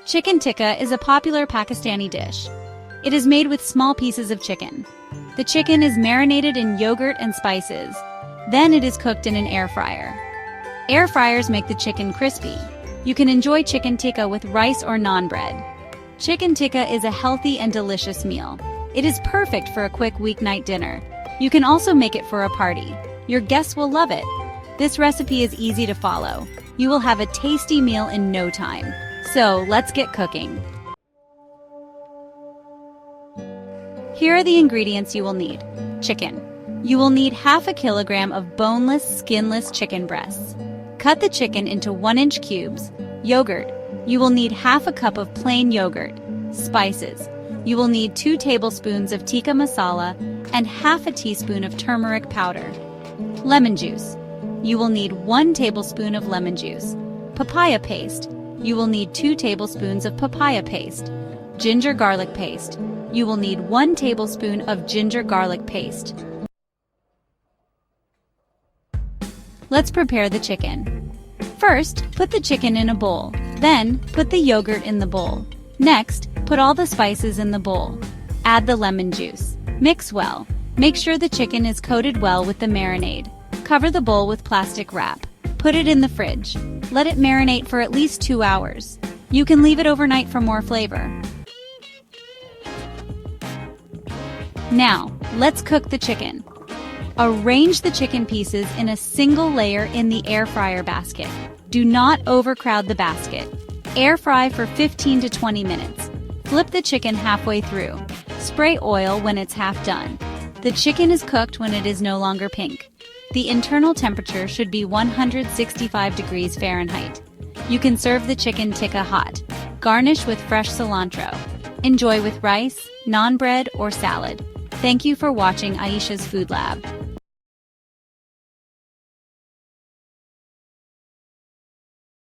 Chicken tikka is a popular Pakistani dish. It is made with small pieces of chicken. The chicken is marinated in yogurt and spices. Then it is cooked in an air fryer. Air fryers make the chicken crispy. You can enjoy chicken tikka with rice or naan bread. Chicken tikka is a healthy and delicious meal. It is perfect for a quick weeknight dinner. You can also make it for a party. Your guests will love it. This recipe is easy to follow. You will have a tasty meal in no time. So, let's get cooking. Here are the ingredients you will need. Chicken. You will need half a kilogram of boneless, skinless chicken breasts. Cut the chicken into 1-inch cubes. Yogurt. You will need half a cup of plain yogurt. Spices. You will need 2 tablespoons of Tikka Masala and half a teaspoon of turmeric powder. Lemon juice. You will need 1 tablespoon of lemon juice. Papaya paste. You will need 2 tablespoons of papaya paste. Ginger garlic paste. You will need 1 tablespoon of ginger garlic paste. Let's prepare the chicken. First, put the chicken in a bowl. Then, put the yogurt in the bowl. Next, put all the spices in the bowl. Add the lemon juice. Mix well. Make sure the chicken is coated well with the marinade. Cover the bowl with plastic wrap. Put it in the fridge. Let it marinate for at least 2 hours. You can leave it overnight for more flavor. Now, let's cook the chicken. Arrange the chicken pieces in a single layer in the air fryer basket. Do not overcrowd the basket. Air fry for 15 to 20 minutes. Flip the chicken halfway through. Spray oil when it's half done. The chicken is cooked when it is no longer pink. The internal temperature should be 165 degrees Fahrenheit. You can serve the chicken tikka hot. Garnish with fresh cilantro. Enjoy with rice, naan bread, or salad. Thank you for watching Ayesha's Food Lab.